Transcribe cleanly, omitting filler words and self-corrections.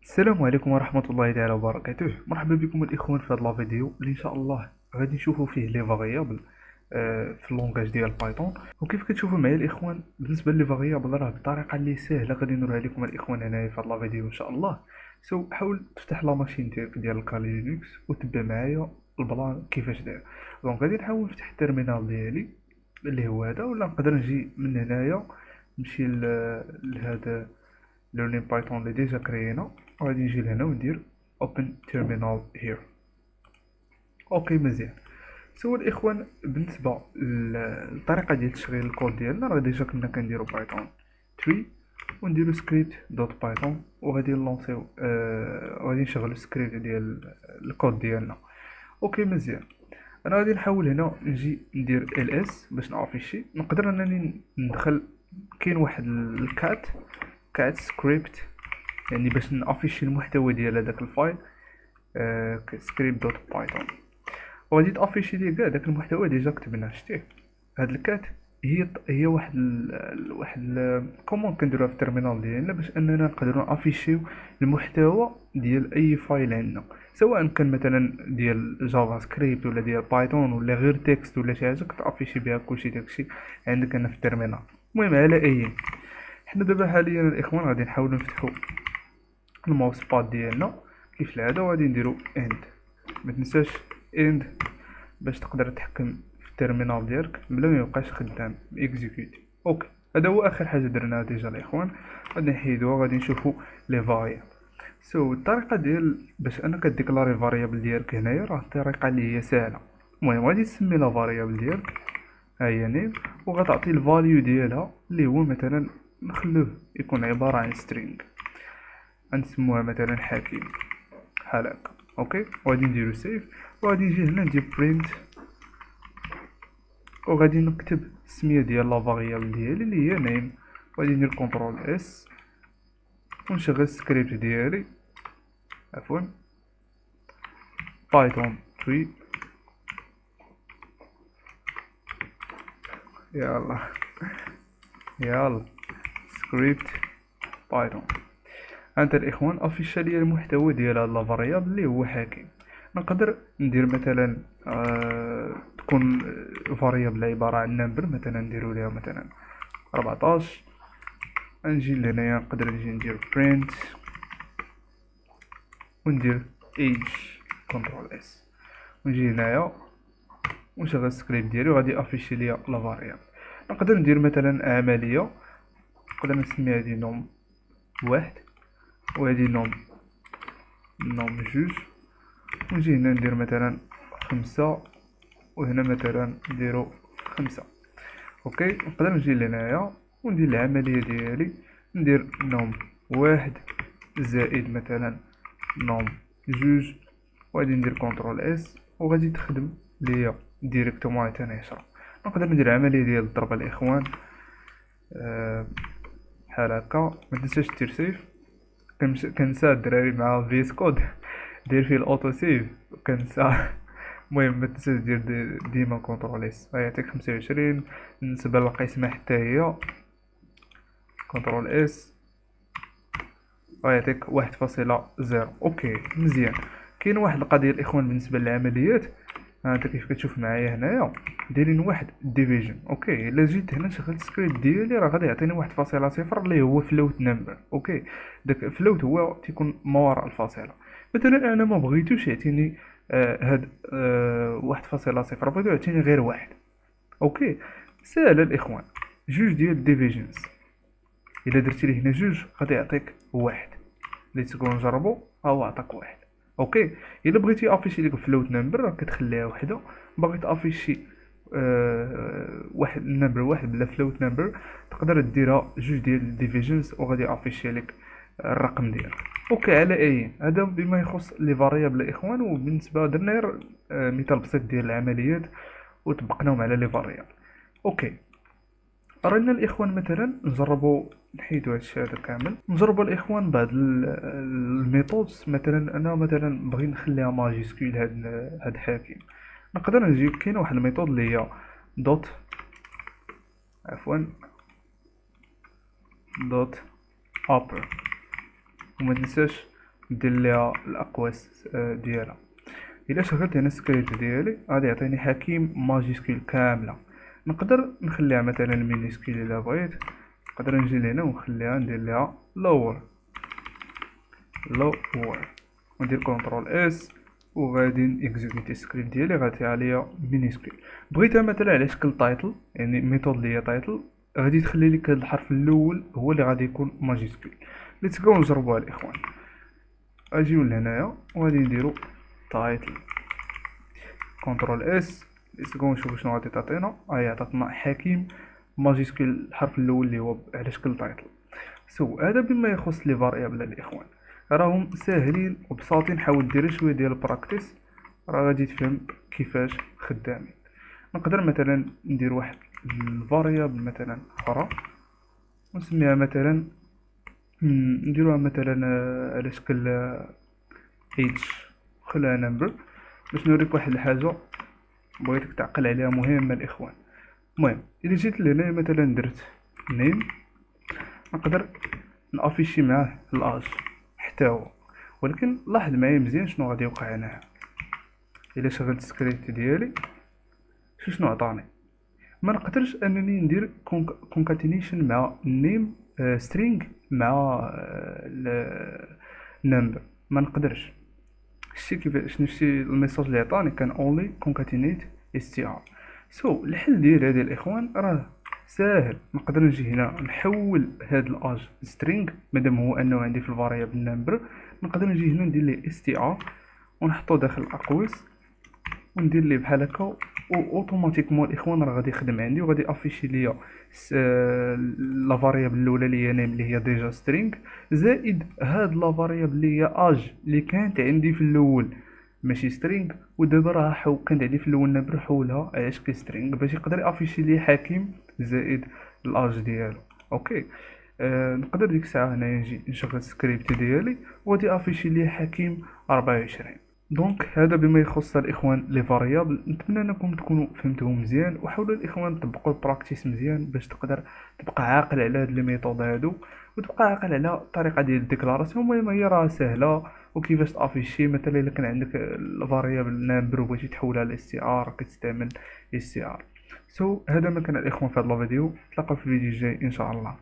السلام عليكم ورحمة الله تعالى وبركاته. مرحبا بكم الإخوان في هذا الفيديو اللي إن شاء الله غادي نشوفوا فيه لي فاريابل في اللونغاج ديال بايثون. وكيف كتشوفوا معايا الإخوان بالنسبة لي فاريابل راه بطريقة اللي سهلة غادي نوريها لكم الإخوان هنايا في هذا الفيديو إن شاء الله. حاول تفتح لا ماشين ديالك ديال الكالي لينكس وتبع معايا البلان كيفاش داير. دونك غادي نحاول نفتح التيرمينال ديالي اللي هو هذا، ولا نقدر نجي من هنايا نمشي لهذا learning بايثون اللي ديجا كريينا، وغادي نجي لهنا وندير open terminal here. اوكي مزيان. الاخوان بالنسبه للطريقه ديال تشغيل الكود ديالنا راه ديجا كنا كنديرو بايثون 3 ونديرو سكريبت دوت بايثون وغادي نلونسيو غادي نشغلو السكريبت ديال الكود ديالنا. اوكي مزيان. انا غادي نحاول هنا نجي ندير ls باش نافيشي، نقدر انني ندخل كاين واحد كات سكريبت يعني باش نافيشي المحتوى ديال هذاك الفايل سكريبت دوت بايثون، وغادي تافيشي لي كاع داك المحتوى ديجا كتبناه. شتيه هاد الكات هي واحد كوموند كنديروها في التيرمينال ديالنا باش اننا نقدروا نافيشيو المحتوى ديال اي فايل عندنا، سواء كان مثلا ديال جافا سكريبت ولا ديال بايثون ولا غير تكست ولا شي حاجه كتافيشي بها كلشي داكشي عندك هنا في التيرمينال. المهم على اي حنا دابا حاليا الاخوان غادي نحاولوا نفتحوا الماوس باد ديالنا كيف العاده وغادي نديرو اند. ما تنساش اند باش تقدر تحكم في التيرمينال ديالك بلا ما يبقاش خدام اكزيكيوتي. اوكي هذا هو اخر حاجه درناها ديجا الاخوان. غادي نحيدوها غادي نشوفو لي فاريابل. الطريقه ديال باش انك ديكلاري فاريابل ديالك هنايا راه الطريقه اللي هي سهله. المهم غادي تسمي لا فاريابل ديالك ها هي نيم، وغتعطي الفاليو ديالها اللي هو مثلا نخلوه يكون عباره عن سترينغ، غنسموها مثلا حكيم بحال هكا. اوكي وغادي نديرو سيف وغادي نجي هنا ندير برينت وغادي نكتب السميه ديال لا فاريابل ديالي اللي هي نيم، وغادي ندير كنترول اس ونشغل السكريبت ديالي عفوا بايثون 3. يلا يلا سكريبت بايثون. انت الاخوان افيشالي المحتوى ديال هاد لا فاريابل اللي هو حكيم. نقدر ندير مثلا تكون فاريابل عباره عن نمبر، مثلا نديرو ليها مثلا 14. نجي لهنايا نقدر نجي ندير print وندير age كنترول اس ونجي هنايا ونشغل السكريبت ديالي وغادي افيشي ليا لا فاريابل. نقدر ندير مثلا عمليه، نقدر نسمي هادي نوم واحد وهادي نوم جوج، ونجي هنا ندير مثلا 5 وهنا مثلا نديرو 5. اوكي نقدر نجي لهنايا وندير العمليه ديالي ندير نوم واحد زائد مثلا نوم جوج وغادي ندير كنترول اس وغادي تخدم ليا ديريكتومون 12. نقدر ندير العمليه ديال الضرب الاخوان بحال هكا. ما تنساش دير سيف. كنسى الدراري مع فيس كود دير فيه الاوتو سيف وكنسى. المهم ما تنساش دير ديما كنترول اس غيعطيك 25. بالنسبه للقسمه حتى هي كنترول اس غيعطيك 1.0. اوكي مزيان. كاين واحد القضيه الاخوان بالنسبه للعمليات، انت كيف كتشوف معايا هنايا دايرين واحد ديفيجن. اوكي الا جيت هنا شغلت السكريبت ديالي راه غادي يعطيني 1.0 اللي هو فلوت نمبر. اوكي داك فلوت هو تيكون ما وراء الفاصله. مثلا انا ما بغيتوش يعطيني هاد 1.0 بغيتو يعطيني غير واحد. اوكي ساهله الاخوان، جوج ديال ديفيجنز. الا درتي لي هنا جوج غادي يعطيك واحد، اللي تقول نجربو ها هو عطاك واحد. اوكي الا بغيتي افيشي ليك فلوت نمبر كتخليها وحده، باغي تافيشي واحد نمبر واحد بلا فلوت نمبر تقدر ديرها جوج ديال ديفيجنز وغادي افيشي لك الرقم ديالك. اوكي على اي هذا بما يخص لي فاريابل الاخوان. وبالنسبه درنا غير مثال بسيط ديال العمليات وطبقناهم على لي فاريابل. اوكي رانا الاخوان مثلا نجربوا نحيدو هادشي هذا كامل، نجربوا الاخوان بعض الميثودز. مثلا انا مثلا بغي نخليها ماجيسكول هاد حاكم. نقدر نجي كاين واحد الميثود اللي هي دوت عفوا دوت ابر، وما تنساش ندير ليها الاقواس ديالها. الا شغلت هنا السكريبت ديالي غادي يعطيني حكيم ماجيسكول كامله. نقدر نخليها مثلا مينيسكول الا بغيت. نقدر نجي لهنا ونخليها ندير لها لور وندير كونترول اس، وغادي نيكزيكوتي السكريبت ديالي غاتيها ليا مينيسكول. بغيتها مثلا على شكل تايتل، يعني ميثود اللي هي تايتل، غادي تخلي لك هذا الحرف الاول هو اللي غادي يكون ماجيسكول. ليتس جو نجربوها الاخوان. اجيو لهنايا وغادي نديرو تايتل كونترول اس. ليتس جو نشوفو شنو غادي تعطينا. هي عطاتنا حكيم ماجيسكول الحرف الاول اللي هو على شكل تايتل. هذا بما يخص لي فاريابل الاخوان، راهم ساهلين وبساطين. حاول دير شويه ديال البراكتيس راه غادي تفهم كيفاش خدامين. نقدر مثلا ندير واحد الفاريابل مثلا اخرى ونسميها مثلا نديروها مثلا على شكل اتش، خليها نمبر باش نوريك واحد الحاجه بغيتك تعقل عليها مهمه الاخوان. المهم الا جيت لهنا مثلا درت نيم، نقدر نافيشي معاه الاج حتى هو، ولكن لاحظ معايا مزيان شنو غادي يوقع هنا. الا شغلت السكريبت ديالي شنو عطاني. ما نقدرش انني ندير كونكاتينيشن مع نيم سترينغ مع نمبر، ما نقدرش. شتي كيفاش شتي الميساج اللي عطاني كان اونلي كونكاتينيت str. الحل ديال هذا الاخوان راه ساهل. نقدر نجي هنا نحول هاد الاج سترينغ مادام هو انه عندي في الفاريابل نمبر. نقدر نجي هنا ندير ليه str ونحطو داخل الاقواس وندير ليه بحال هكا، اوتوماتيكمون الاخوان راه غادي يخدم عندي وغادي افيشي ليا لا فاريابل الاولى اللي هي نيم اللي هي ديجا سترينغ، زائد هاد لا فاريابل اللي هي اج اللي كانت عندي في الاول ماشي سترينغ، ودابا راه كانت عندي في الاول نمبر حولها على شكل سترينغ باش يقدر افيشي لي حكيم زائد الاج ديالو. اوكي. نقدر ديك الساعه هنا نجي نشغل السكريبت ديالي وغادي افيشي لي حكيم 24. دونك هذا بما يخص الاخوان لي فاريابل. نتمنى انكم تكونوا فهمتوه مزيان، وحاولوا الاخوان تطبقوا البراكتيس مزيان باش تقدر تبقى عاقل على هاد لي ميثود هادو، وتبقى عاقل على الطريقه ديال الديكلاراسيون. المهم هي راه سهله، وكيفاش تافيشي مثلا الا كان عندك الفاريابل نمبر وبغيتي تحولها ل اس ار كتستعمل اس ار. هذا ما كان الاخوان في هذا الفيديو. نتلاقاو في الفيديو الجاي ان شاء الله.